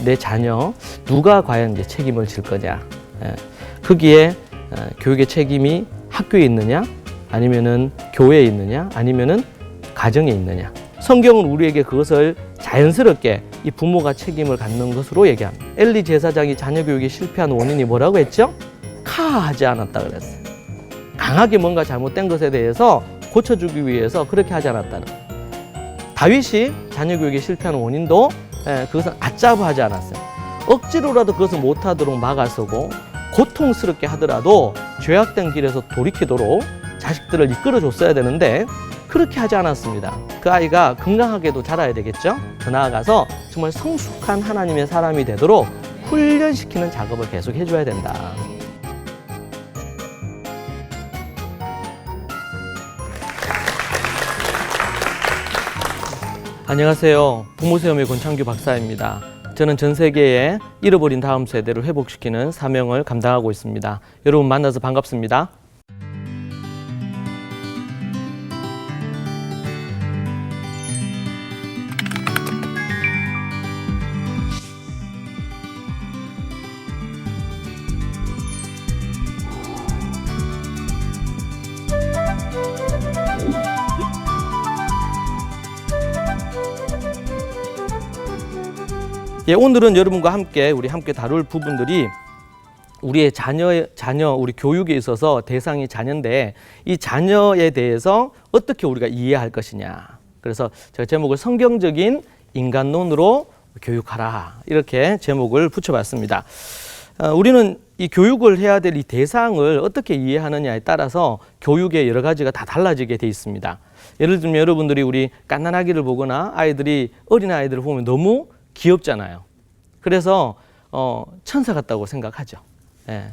내 자녀 누가 과연 이제 책임을 질 거냐. 거기에 교육의 책임이 학교에 있느냐, 아니면은 교회에 있느냐, 아니면은 가정에 있느냐. 성경은 우리에게 그것을 자연스럽게 이 부모가 책임을 갖는 것으로 얘기합니다. 엘리 제사장이 자녀 교육에 실패한 원인이 뭐라고 했죠? 카하지 않았다 그랬어요. 강하게 뭔가 잘못된 것에 대해서 고쳐주기 위해서 그렇게 하지 않았다는 거예요. 다윗이 자녀 교육에 실패한 원인도 그것은 아짜부하지 않았어요. 억지로라도 그것을 못하도록 막아서고 고통스럽게 하더라도 죄악된 길에서 돌이키도록 자식들을 이끌어줬어야 되는데 그렇게 하지 않았습니다. 그 아이가 건강하게도 자라야 되겠죠. 더 나아가서 정말 성숙한 하나님의 사람이 되도록 훈련시키는 작업을 계속 해줘야 된다. 안녕하세요. 부모세움의 권창규 박사입니다. 저는 전 세계에 잃어버린 다음 세대를 회복시키는 사명을 감당하고 있습니다. 여러분 만나서 반갑습니다. 오늘은 여러분과 함께 함께 다룰 부분들이 우리의 자녀, 우리 교육에 있어서 대상이 자녀인데 이 자녀에 대해서 어떻게 우리가 이해할 것이냐. 그래서 제가 제목을 성경적인 인간론으로 교육하라 이렇게 제목을 붙여봤습니다. 우리는 이 교육을 해야 될 이 대상을 어떻게 이해하느냐에 따라서 교육의 여러 가지가 다 달라지게 돼 있습니다. 예를 들면 여러분들이 우리 갓난아기를 보거나 어린 아이들을 보면 너무 귀엽잖아요. 그래서 천사 같다고 생각하죠. 예.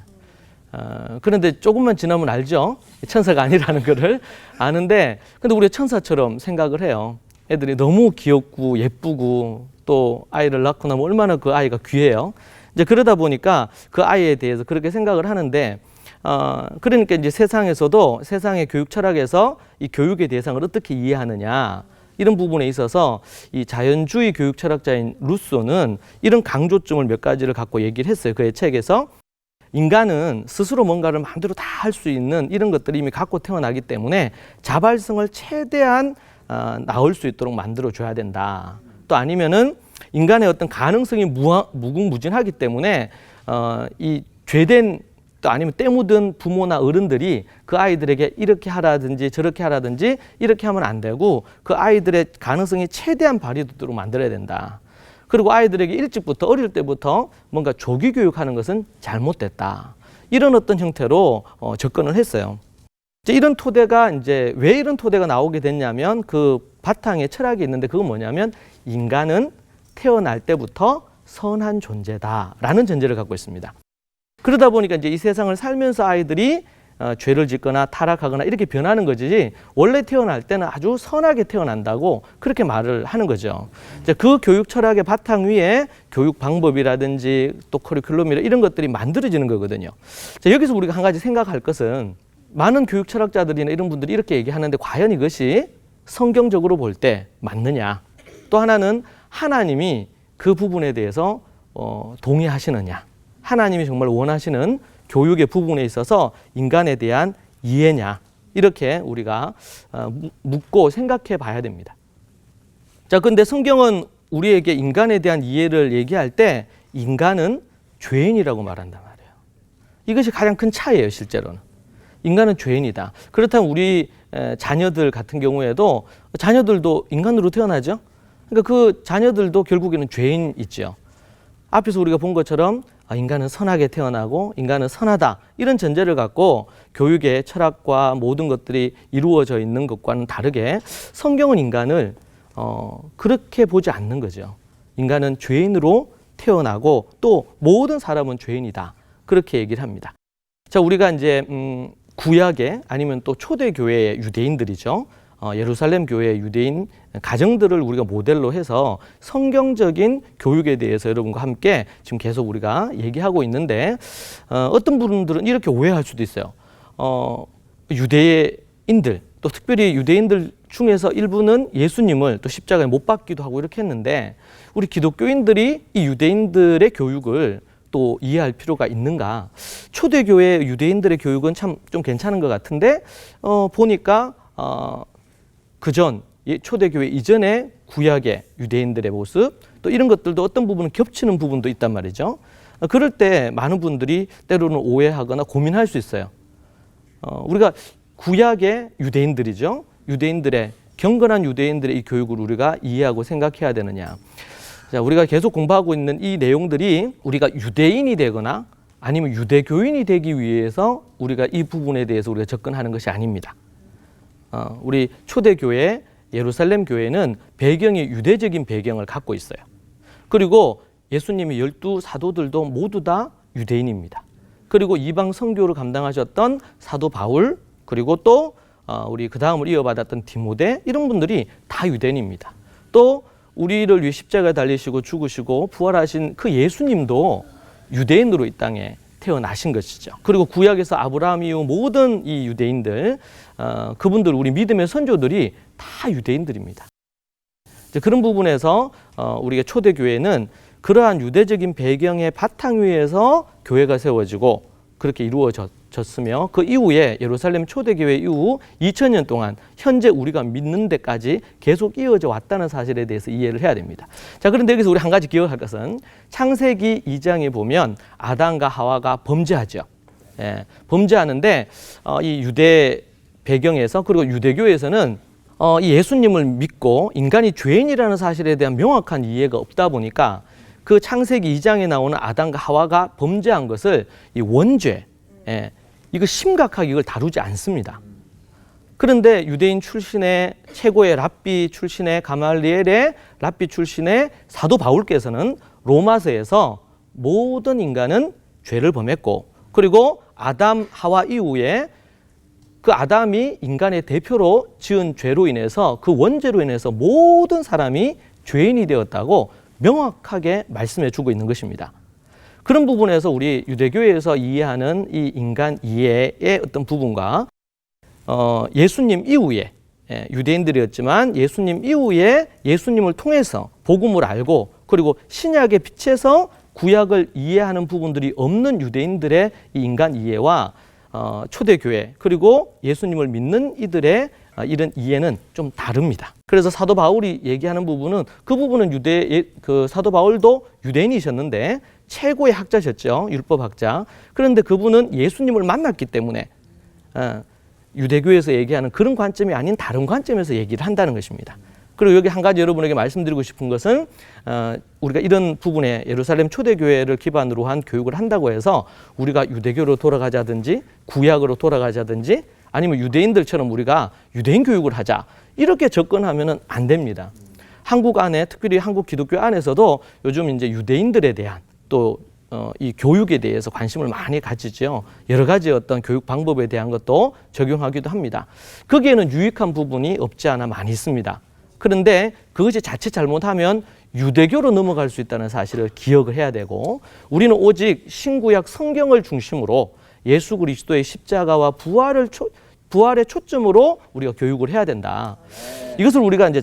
그런데 조금만 지나면 알죠. 천사가 아니라는 거를 아는데 근데 우리가 천사처럼 생각을 해요. 애들이 너무 귀엽고 예쁘고 또 아이를 낳고 나면 얼마나 그 아이가 귀해요. 이제 그러다 보니까 그 아이에 대해서 그렇게 생각을 하는데 그러니까 이제 세상에서도 세상의 교육 철학에서 이 교육의 대상을 어떻게 이해하느냐 이런 부분에 있어서 이 자연주의 교육 철학자인 루소는 이런 강조점을 몇 가지를 갖고 얘기를 했어요. 그의 책에서 인간은 스스로 뭔가를 마음대로 다 할 수 있는 이런 것들을 이미 갖고 태어나기 때문에 자발성을 최대한 나올 수 있도록 만들어줘야 된다. 또 아니면은 인간의 어떤 가능성이 무궁무진하기 때문에 이 죄된 또 아니면 때 묻은 부모나 어른들이 그 아이들에게 이렇게 하라든지 저렇게 하라든지 이렇게 하면 안 되고 그 아이들의 가능성이 최대한 발휘되도록 만들어야 된다. 그리고 아이들에게 일찍부터 어릴 때부터 뭔가 조기 교육하는 것은 잘못됐다. 이런 어떤 형태로 접근을 했어요. 이런 토대가 이제 왜 이런 토대가 나오게 됐냐면 그 바탕에 철학이 있는데 그건 뭐냐면 인간은 태어날 때부터 선한 존재다라는 전제를 갖고 있습니다. 그러다 보니까 이제 이 세상을 살면서 아이들이 죄를 짓거나 타락하거나 이렇게 변하는 거지 원래 태어날 때는 아주 선하게 태어난다고 그렇게 말을 하는 거죠. 그 교육 철학의 바탕 위에 교육 방법이라든지 또 커리큘럼이라 이런 것들이 만들어지는 거거든요. 여기서 우리가 한 가지 생각할 것은 많은 교육 철학자들이나 이런 분들이 이렇게 얘기하는데 과연 이것이 성경적으로 볼 때 맞느냐. 또 하나는 하나님이 그 부분에 대해서 동의하시느냐. 하나님이 정말 원하시는 교육의 부분에 있어서 인간에 대한 이해냐 이렇게 우리가 묻고 생각해 봐야 됩니다. 자, 근데 성경은 우리에게 인간에 대한 이해를 얘기할 때 인간은 죄인이라고 말한단 말이에요. 이것이 가장 큰 차이예요, 실제로는. 인간은 죄인이다. 그렇다면 우리 자녀들 같은 경우에도 자녀들도 인간으로 태어나죠. 그러니까 그 자녀들도 결국에는 죄인 있죠. 앞에서 우리가 본 것처럼 인간은 선하게 태어나고 인간은 선하다 이런 전제를 갖고 교육의 철학과 모든 것들이 이루어져 있는 것과는 다르게 성경은 인간을 그렇게 보지 않는 거죠. 인간은 죄인으로 태어나고 또 모든 사람은 죄인이다 그렇게 얘기를 합니다. 자, 우리가 이제 구약에 아니면 또 초대교회의 유대인들이죠. 예루살렘 교회 유대인 가정들을 우리가 모델로 해서 성경적인 교육에 대해서 여러분과 함께 지금 계속 우리가 얘기하고 있는데 어떤 분들은 이렇게 오해할 수도 있어요. 유대인들 또 특별히 유대인들 중에서 일부는 예수님을 또 십자가에 못 박기도 하고 이렇게 했는데 우리 기독교인들이 이 유대인들의 교육을 또 이해할 필요가 있는가? 초대교회 유대인들의 교육은 참 좀 괜찮은 것 같은데 보니까 그전 초대교회 이전의 구약의 유대인들의 모습 또 이런 것들도 어떤 부분은 겹치는 부분도 있단 말이죠. 그럴 때 많은 분들이 때로는 오해하거나 고민할 수 있어요. 우리가 구약의 유대인들이죠. 유대인들의 경건한 유대인들의 이 교육을 우리가 이해하고 생각해야 되느냐. 자, 우리가 계속 공부하고 있는 이 내용들이 우리가 유대인이 되거나 아니면 유대교인이 되기 위해서 우리가 이 부분에 대해서 우리가 접근하는 것이 아닙니다. 우리 초대교회 예루살렘 교회는 배경이 유대적인 배경을 갖고 있어요. 그리고 예수님의 12 사도들도 모두 다 유대인입니다. 그리고 이방 선교를 감당하셨던 사도 바울 그리고 또 우리 그 다음을 이어받았던 디모데 이런 분들이 다 유대인입니다. 또 우리를 위해 십자가에 달리시고 죽으시고 부활하신 그 예수님도 유대인으로 이 땅에 태어나신 것이죠. 그리고 구약에서 아브라함 이후 모든 이 유대인들 그분들 우리 믿음의 선조들이 다 유대인들입니다. 이제 그런 부분에서 우리가 초대교회는 그러한 유대적인 배경의 바탕 위에서 교회가 세워지고 그렇게 이루어졌으며 그 이후에 예루살렘 초대교회 이후 2000년 동안 현재 우리가 믿는 데까지 계속 이어져 왔다는 사실에 대해서 이해를 해야 됩니다. 자, 그런데 여기서 우리 한 가지 기억할 것은 창세기 2장에 보면 아담과 하와가 범죄하죠. 예, 범죄하는데 이 유대 배경에서 그리고 유대교에서는 이 예수님을 믿고 인간이 죄인이라는 사실에 대한 명확한 이해가 없다 보니까 그 창세기 2장에 나오는 아담과 하와가 범죄한 것을 이 원죄, 이거 심각하게 이걸 다루지 않습니다. 그런데 유대인 출신의 최고의 랍비 출신의 가말리엘의 랍비 출신의 사도 바울께서는 로마서에서 모든 인간은 죄를 범했고 그리고 아담 하와 이후에 그 아담이 인간의 대표로 지은 죄로 인해서 그 원죄로 인해서 모든 사람이 죄인이 되었다고 명확하게 말씀해 주고 있는 것입니다. 그런 부분에서 우리 유대교회에서 이해하는 이 인간 이해의 어떤 부분과 예수님 이후에 유대인들이었지만 예수님 이후에 예수님을 통해서 복음을 알고 그리고 신약의 빛에서 구약을 이해하는 부분들이 없는 유대인들의 이 인간 이해와 초대교회 그리고 예수님을 믿는 이들의 이런 이해는 좀 다릅니다. 그래서 사도 바울이 얘기하는 부분은 그 부분은 그 사도 바울도 유대인이셨는데 최고의 학자셨죠. 율법학자. 그런데 그분은 예수님을 만났기 때문에 유대교에서 얘기하는 그런 관점이 아닌 다른 관점에서 얘기를 한다는 것입니다. 그리고 여기 한 가지 여러분에게 말씀드리고 싶은 것은 우리가 이런 부분에 예루살렘 초대교회를 기반으로 한 교육을 한다고 해서 우리가 유대교로 돌아가자든지 구약으로 돌아가자든지 아니면 유대인들처럼 우리가 유대인 교육을 하자 이렇게 접근하면 안 됩니다. 한국 안에 특별히 한국 기독교 안에서도 요즘 이제 유대인들에 대한 또 이 교육에 대해서 관심을 많이 가지죠. 여러 가지 어떤 교육 방법에 대한 것도 적용하기도 합니다. 거기에는 유익한 부분이 없지 않아 많이 있습니다. 그런데 그것이 자칫 잘못하면 유대교로 넘어갈 수 있다는 사실을 기억을 해야 되고 우리는 오직 신구약 성경을 중심으로 예수 그리스도의 십자가와 부활의 초점으로 우리가 교육을 해야 된다. 이것을 우리가 이제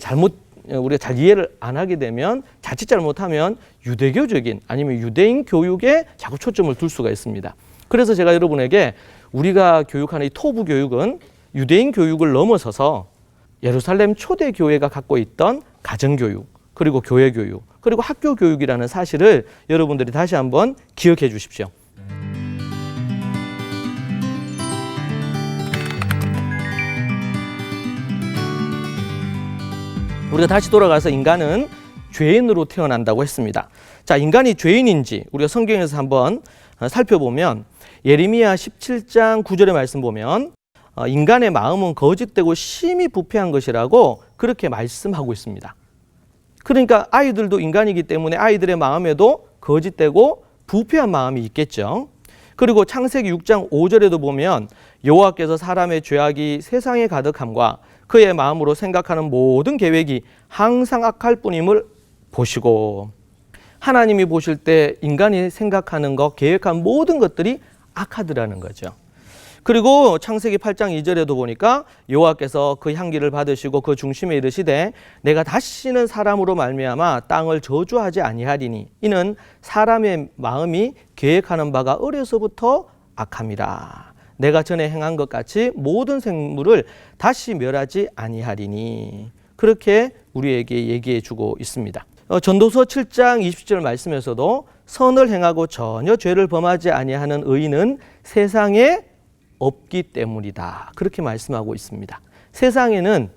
우리가 잘 이해를 안 하게 되면 자칫 잘못하면 유대교적인 아니면 유대인 교육에 자꾸 초점을 둘 수가 있습니다. 그래서 제가 여러분에게 우리가 교육하는 이 토부 교육은 유대인 교육을 넘어서서 예루살렘 초대교회가 갖고 있던 가정교육 그리고 교회교육 그리고 학교교육이라는 사실을 여러분들이 다시 한번 기억해 주십시오. 우리가 다시 돌아가서 인간은 죄인으로 태어난다고 했습니다. 자, 인간이 죄인인지 우리가 성경에서 한번 살펴보면 예레미야 17장 9절의 말씀 보면 인간의 마음은 거짓되고 심히 부패한 것이라고 그렇게 말씀하고 있습니다. 그러니까 아이들도 인간이기 때문에 아이들의 마음에도 거짓되고 부패한 마음이 있겠죠. 그리고 창세기 6장 5절에도 보면 여호와께서 사람의 죄악이 세상에 가득함과 그의 마음으로 생각하는 모든 계획이 항상 악할 뿐임을 보시고, 하나님이 보실 때 인간이 생각하는 것, 계획한 모든 것들이 악하더라는 거죠. 그리고 창세기 8장 2절에도 보니까 여호와께서 그 향기를 받으시고 그 중심에 이르시되 내가 다시는 사람으로 말미암아 땅을 저주하지 아니하리니 이는 사람의 마음이 계획하는 바가 어려서부터 악함이라. 내가 전에 행한 것 같이 모든 생물을 다시 멸하지 아니하리니. 그렇게 우리에게 얘기해 주고 있습니다. 전도서 7장 20절 말씀에서도 선을 행하고 전혀 죄를 범하지 아니하는 의인은 세상에 없기 때문이다. 그렇게 말씀하고 있습니다. 세상에는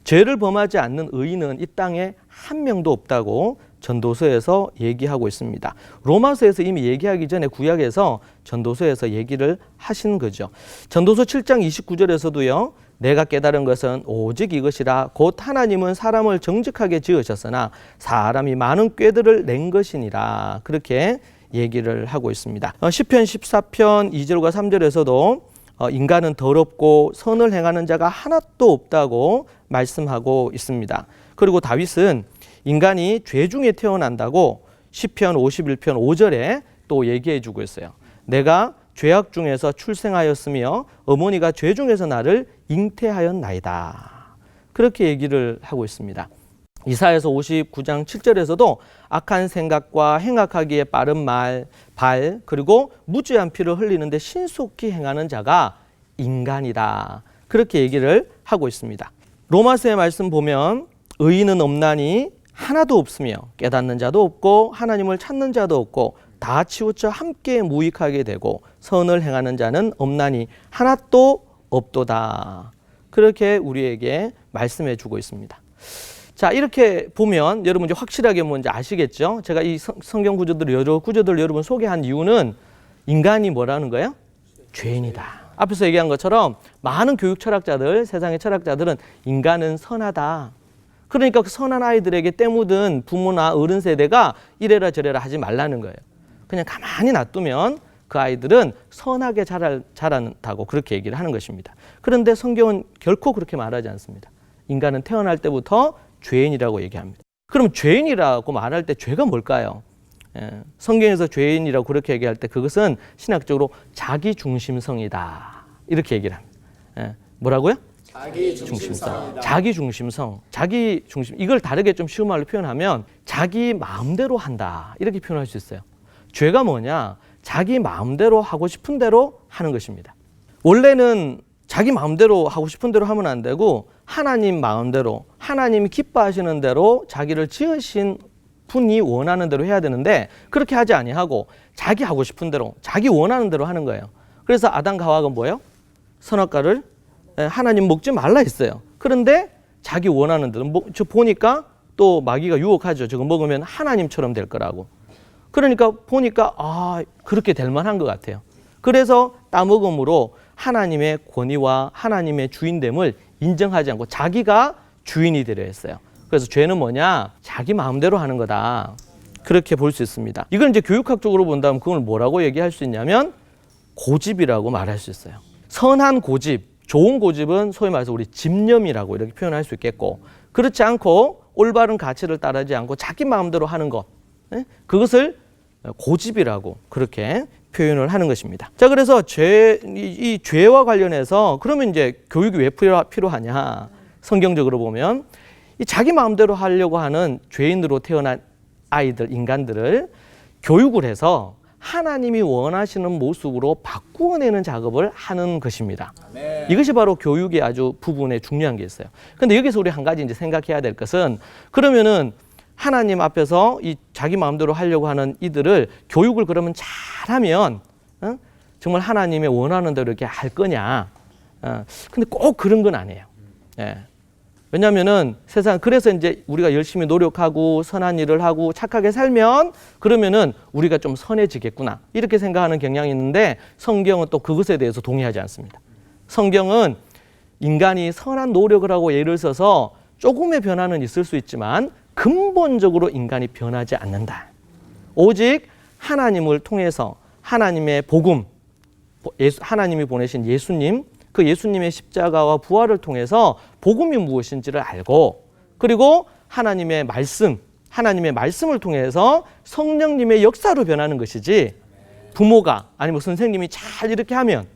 죄를 범하지 않는 의인은 이 땅에 한 명도 없다고 전도서에서 얘기하고 있습니다. 로마서에서 이미 얘기하기 전에 구약에서 전도서에서 얘기를 하신 거죠. 전도서 7장 29절에서도요. 내가 깨달은 것은 오직 이것이라 곧 하나님은 사람을 정직하게 지으셨으나 사람이 많은 꾀들을 낸 것이니라. 그렇게 얘기를 하고 있습니다. 시편 14편 2절과 3절에서도 인간은 더럽고 선을 행하는 자가 하나도 없다고 말씀하고 있습니다. 그리고 다윗은 인간이 죄 중에 태어난다고 시편 51편 5절에 또 얘기해 주고 있어요. 내가 죄악 중에서 출생하였으며 어머니가 죄 중에서 나를 잉태하였나이다. 그렇게 얘기를 하고 있습니다. 이사야서 59장 7절에서도 악한 생각과 행악하기에 빠른 말, 발, 그리고 무죄한 피를 흘리는데 신속히 행하는 자가 인간이다. 그렇게 얘기를 하고 있습니다. 로마서의 말씀 보면 의인은 없나니 하나도 없으며 깨닫는 자도 없고 하나님을 찾는 자도 없고 다 치우쳐 함께 무익하게 되고 선을 행하는 자는 없나니 하나도 없도다. 그렇게 우리에게 말씀해 주고 있습니다. 자, 이렇게 보면 여러분 이제 확실하게 뭔지 아시겠죠? 제가 이 성경 구조들 여러 구조들 여러분 소개한 이유는 인간이 뭐라는 거예요? 죄인이다. 앞에서 얘기한 것처럼 많은 교육 철학자들, 세상의 철학자들은 인간은 선하다. 그러니까 그 선한 아이들에게 때묻은 부모나 어른 세대가 이래라 저래라 하지 말라는 거예요. 그냥 가만히 놔두면 그 아이들은 선하게 자란다고 그렇게 얘기를 하는 것입니다. 그런데 성경은 결코 그렇게 말하지 않습니다. 인간은 태어날 때부터 죄인이라고 얘기합니다. 그럼 죄인이라고 말할 때 죄가 뭘까요? 성경에서 죄인이라고 그렇게 얘기할 때 그것은 신학적으로 자기중심성이다. 이렇게 얘기를 합니다. 뭐라고요? 자기중심성. 자기중심성. 자기중심. 이걸 다르게 좀 쉬운 말로 표현하면 자기 마음대로 한다. 이렇게 표현할 수 있어요. 죄가 뭐냐? 자기 마음대로 하고 싶은 대로 하는 것입니다. 원래는 자기 마음대로 하고 싶은 대로 하면 안 되고 하나님 마음대로, 하나님이 기뻐하시는 대로 자기를 지으신 분이 원하는 대로 해야 되는데 그렇게 하지 아니하고 자기 하고 싶은 대로, 자기 원하는 대로 하는 거예요. 그래서 아담과 하와가 뭐예요? 선악과를 하나님 먹지 말라 했어요. 그런데 자기 원하는 대로, 저 보니까 또 마귀가 유혹하죠. 저거 먹으면 하나님처럼 될 거라고. 그러니까 보니까 그렇게 될 만한 것 같아요. 그래서 따먹음으로 하나님의 권위와 하나님의 주인됨을 인정하지 않고 자기가 주인이 되려 했어요. 그래서 죄는 뭐냐? 자기 마음대로 하는 거다. 그렇게 볼 수 있습니다. 이걸 이제 교육학적으로 본다면 그걸 뭐라고 얘기할 수 있냐면 고집이라고 말할 수 있어요. 선한 고집, 좋은 고집은 소위 말해서 우리 집념이라고 이렇게 표현할 수 있겠고, 그렇지 않고 올바른 가치를 따르지 않고 자기 마음대로 하는 것, 그것을 고집이라고 그렇게 표현을 하는 것입니다. 자, 그래서 이 죄와 관련해서 그러면 이제 교육이 왜 필요하냐? 성경적으로 보면 이 자기 마음대로 하려고 하는 죄인으로 태어난 아이들, 인간들을 교육을 해서 하나님이 원하시는 모습으로 바꾸어내는 작업을 하는 것입니다. 이것이 바로 교육의 아주 부분에 중요한 게 있어요. 그런데 여기서 우리 한 가지 이제 생각해야 될 것은, 그러면은 하나님 앞에서 이 자기 마음대로 하려고 하는 이들을 교육을 그러면 잘하면 정말 하나님의 원하는 대로 이렇게 할 거냐? 근데 꼭 그런 건 아니에요. 왜냐하면은 그래서 이제 우리가 열심히 노력하고 선한 일을 하고 착하게 살면 그러면은 우리가 좀 선해지겠구나, 이렇게 생각하는 경향이 있는데 성경은 또 그것에 대해서 동의하지 않습니다. 성경은 인간이 선한 노력을 하고 예를 써서 조금의 변화는 있을 수 있지만 근본적으로 인간이 변하지 않는다. 오직 하나님을 통해서 하나님의 복음, 하나님이 보내신 예수님, 그 예수님의 십자가와 부활을 통해서 복음이 무엇인지를 알고, 그리고 하나님의 말씀을 통해서 성령님의 역사로 변하는 것이지, 부모가 아니면 선생님이 잘 이렇게 하면,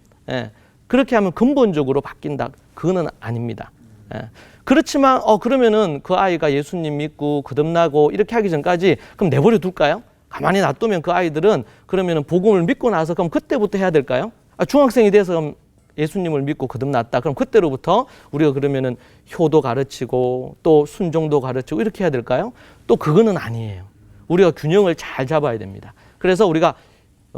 그렇게 하면 근본적으로 바뀐다, 그거는 아닙니다. 그렇지만 그러면은 그 아이가 예수님 믿고 거듭나고 이렇게 하기 전까지 그럼 내버려 둘까요? 가만히 놔두면 그 아이들은 그러면은 복음을 믿고 나서 그럼 그때부터 해야 될까요? 중학생이 돼서 그럼 예수님을 믿고 거듭났다, 그럼 그때로부터 우리가 그러면은 효도 가르치고 또 순종도 가르치고 이렇게 해야 될까요? 또 그거는 아니에요. 우리가 균형을 잘 잡아야 됩니다. 그래서 우리가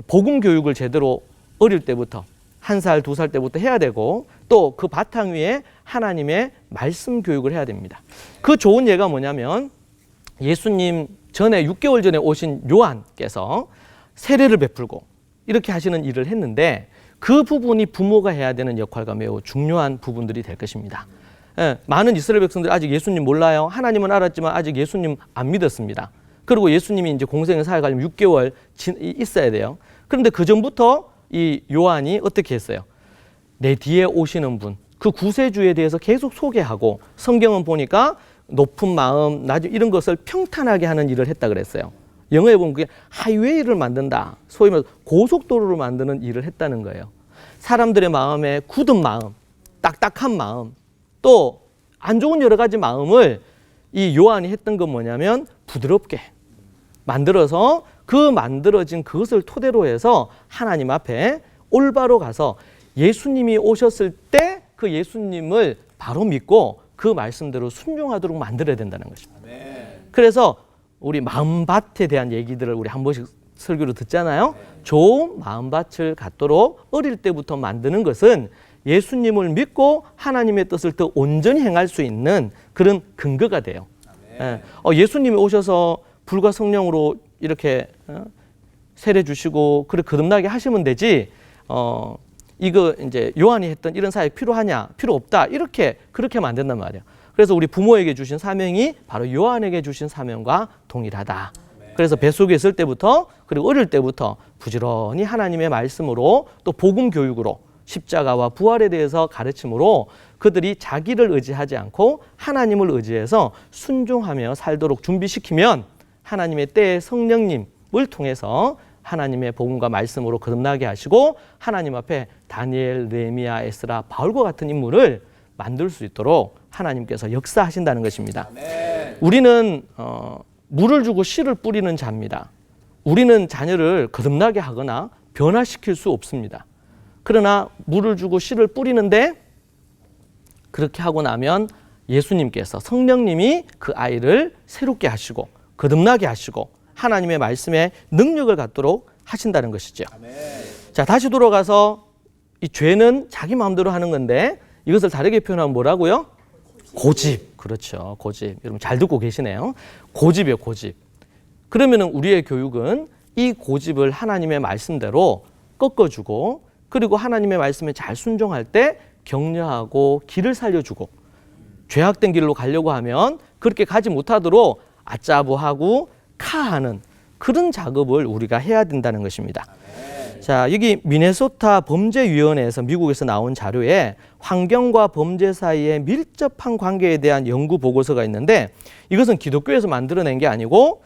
복음 교육을 제대로 어릴 때부터 1살, 2살 때부터 해야 되고, 또 그 바탕 위에 하나님의 말씀 교육을 해야 됩니다. 그 좋은 예가 뭐냐면, 예수님 전에 6개월 전에 오신 요한께서 세례를 베풀고 이렇게 하시는 일을 했는데, 그 부분이 부모가 해야 되는 역할과 매우 중요한 부분들이 될 것입니다. 많은 이스라엘 백성들이 아직 예수님 몰라요. 하나님은 알았지만 아직 예수님 안 믿었습니다. 그리고 예수님이 이제 공생의 사역을 하려면 6개월 있어야 돼요. 그런데 그 전부터 이 요한이 어떻게 했어요? 내 뒤에 오시는 분, 그 구세주에 대해서 계속 소개하고, 성경은 보니까 높은 마음, 낮은 이런 것을 평탄하게 하는 일을 했다 그랬어요. 영어에 보면 그게 하이웨이를 만든다, 소위 말해서 고속도로를 만드는 일을 했다는 거예요. 사람들의 마음에 굳은 마음, 딱딱한 마음, 또 안 좋은 여러 가지 마음을 이 요한이 했던 건 뭐냐면 부드럽게 만들어서, 그 만들어진 그것을 토대로 해서 하나님 앞에 올바로 가서 예수님이 오셨을 때 그 예수님을 바로 믿고 그 말씀대로 순종하도록 만들어야 된다는 것입니다. 그래서 우리 마음밭에 대한 얘기들을 우리 한 번씩 설교로 듣잖아요. 좋은 마음밭을 갖도록 어릴 때부터 만드는 것은 예수님을 믿고 하나님의 뜻을 더 온전히 행할 수 있는 그런 근거가 돼요. 예수님이 오셔서 불과 성령으로 이렇게 세례 주시고 그렇게 거듭나게 하시면 되지, 이거 이제 요한이 했던 이런 사역 필요하냐? 필요 없다. 그렇게 하면 안 된단 말이에요. 그래서 우리 부모에게 주신 사명이 바로 요한에게 주신 사명과 동일하다. 그래서 뱃속에 있을 때부터, 그리고 어릴 때부터 부지런히 하나님의 말씀으로 또 복음 교육으로 십자가와 부활에 대해서 가르침으로 그들이 자기를 의지하지 않고 하나님을 의지해서 순종하며 살도록 준비시키면, 하나님의 때의 성령님을 통해서 하나님의 복음과 말씀으로 거듭나게 하시고 하나님 앞에 다니엘, 느헤미야, 에스라, 바울과 같은 인물을 만들 수 있도록 하나님께서 역사하신다는 것입니다. 우리는 물을 주고 씨를 뿌리는 자입니다. 우리는 자녀를 거듭나게 하거나 변화시킬 수 없습니다. 그러나 물을 주고 씨를 뿌리는데, 그렇게 하고 나면 예수님께서, 성령님이 그 아이를 새롭게 하시고 거듭나게 하시고 하나님의 말씀에 능력을 갖도록 하신다는 것이죠. 자, 다시 돌아가서 이 죄는 자기 마음대로 하는 건데, 이것을 다르게 표현하면 뭐라고요? 고집. 그렇죠. 고집. 여러분 잘 듣고 계시네요. 고집이에요, 고집. 그러면은 우리의 교육은 이 고집을 하나님의 말씀대로 꺾어주고, 그리고 하나님의 말씀에 잘 순종할 때 격려하고 길을 살려주고, 죄악된 길로 가려고 하면 그렇게 가지 못하도록 아짜부하고 카하는 그런 작업을 우리가 해야 된다는 것입니다. 자, 여기 미네소타 범죄위원회에서, 미국에서 나온 자료에 환경과 범죄 사이의 밀접한 관계에 대한 연구 보고서가 있는데, 이것은 기독교에서 만들어낸 게 아니고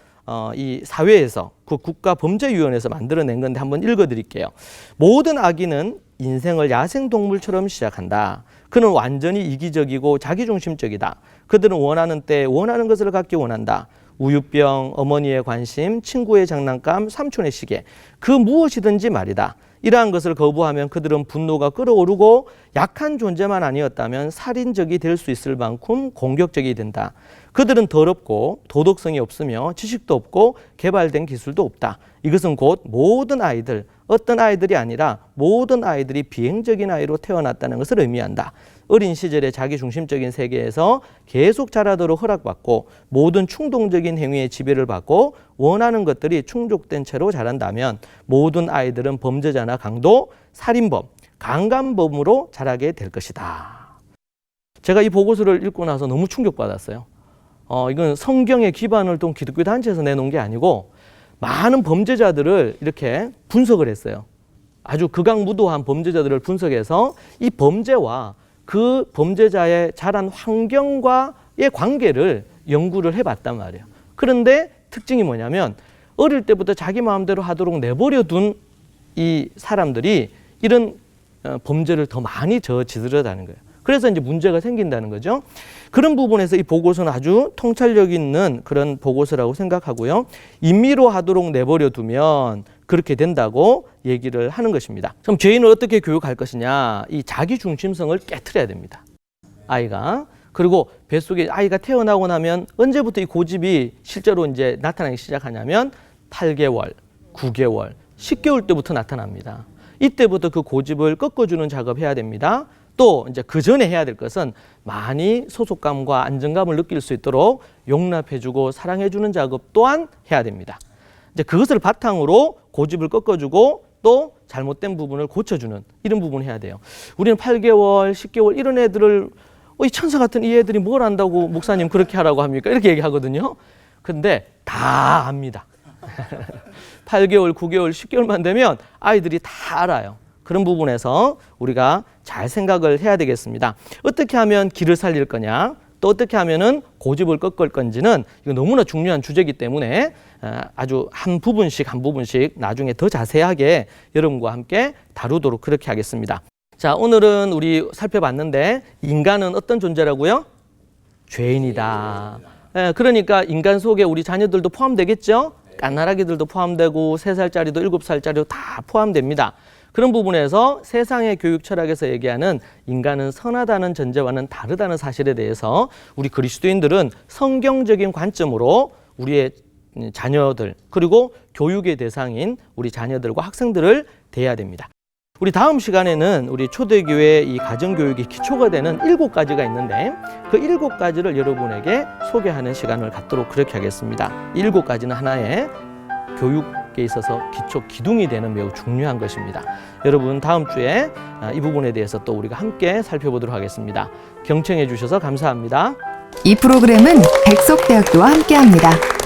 이 사회에서, 그 국가범죄위원회에서 만들어낸 건데 한번 읽어드릴게요. 모든 악인은 인생을 야생동물처럼 시작한다. 그는 완전히 이기적이고 자기중심적이다. 그들은 원하는 때 원하는 것을 갖기 원한다. 우유병, 어머니의 관심, 친구의 장난감, 삼촌의 시계, 그 무엇이든지 말이다. 이러한 것을 거부하면 그들은 분노가 끓어오르고 약한 존재만 아니었다면 살인적이 될 수 있을 만큼 공격적이 된다. 그들은 더럽고 도덕성이 없으며 지식도 없고 개발된 기술도 없다. 이것은 곧 모든 아이들, 어떤 아이들이 아니라 모든 아이들이 비행적인 아이로 태어났다는 것을 의미한다. 어린 시절에 자기중심적인 세계에서 계속 자라도록 허락받고 모든 충동적인 행위에 지배를 받고 원하는 것들이 충족된 채로 자란다면 모든 아이들은 범죄자나 강도, 살인범, 강간범으로 자라게 될 것이다. 제가 이 보고서를 읽고 나서 너무 충격받았어요. 이건 성경의 기반을 둔 기독교 단체에서 내놓은 게 아니고 많은 범죄자들을 이렇게 분석을 했어요. 아주 극악무도한 범죄자들을 분석해서 이 범죄와 그 범죄자의 자란 환경과의 관계를 연구를 해봤단 말이에요. 그런데 특징이 뭐냐면 어릴 때부터 자기 마음대로 하도록 내버려 둔 이 사람들이 이런 범죄를 더 많이 저지르다는 거예요. 그래서 이제 문제가 생긴다는 거죠. 그런 부분에서 이 보고서는 아주 통찰력 있는 그런 보고서라고 생각하고요. 임의로 하도록 내버려 두면 그렇게 된다고 얘기를 하는 것입니다. 그럼 죄인을 어떻게 교육할 것이냐? 이 자기 중심성을 깨트려야 됩니다. 아이가. 그리고 뱃속에 아이가 태어나고 나면 언제부터 이 고집이 실제로 이제 나타나기 시작하냐면 8개월, 9개월, 10개월 때부터 나타납니다. 이때부터 그 고집을 꺾어주는 작업해야 됩니다. 또 이제 그 전에 해야 될 것은 많이 소속감과 안정감을 느낄 수 있도록 용납해주고 사랑해주는 작업 또한 해야 됩니다. 이제 그것을 바탕으로 고집을 꺾어주고 또 잘못된 부분을 고쳐주는 이런 부분을 해야 돼요. 우리는 8개월, 10개월 이런 애들을 이 천사 같은 이 애들이 뭘 안다고 목사님 그렇게 하라고 합니까? 이렇게 얘기하거든요. 근데 다 압니다. 8개월, 9개월, 10개월만 되면 아이들이 다 알아요. 그런 부분에서 우리가 잘 생각을 해야 되겠습니다. 어떻게 하면 기를 살릴 거냐, 또 어떻게 하면은 고집을 꺾을 건지는 이거 너무나 중요한 주제이기 때문에 아주 한 부분씩 나중에 더 자세하게 여러분과 함께 다루도록 그렇게 하겠습니다. 자, 오늘은 우리 살펴봤는데 인간은 어떤 존재라고요? 죄인이다. 그러니까 인간 속에 우리 자녀들도 포함되겠죠? 깐나라기들도 포함되고 3살짜리도 7살짜리도 다 포함됩니다. 그런 부분에서 세상의 교육 철학에서 얘기하는 인간은 선하다는 전제와는 다르다는 사실에 대해서 우리 그리스도인들은 성경적인 관점으로 우리의 자녀들 그리고 교육의 대상인 우리 자녀들과 학생들을 대해야 됩니다. 우리 다음 시간에는 우리 초대교회 이 가정교육의 기초가 되는 7가지가 있는데 그 7가지를 여러분에게 소개하는 시간을 갖도록 그렇게 하겠습니다. 7가지는 하나의 교육에 있어서 기초 기둥이 되는 매우 중요한 것입니다. 여러분 다음 주에 이 부분에 대해서 또 우리가 함께 살펴보도록 하겠습니다. 경청해 주셔서 감사합니다. 이 프로그램은 백석대학교와 함께합니다.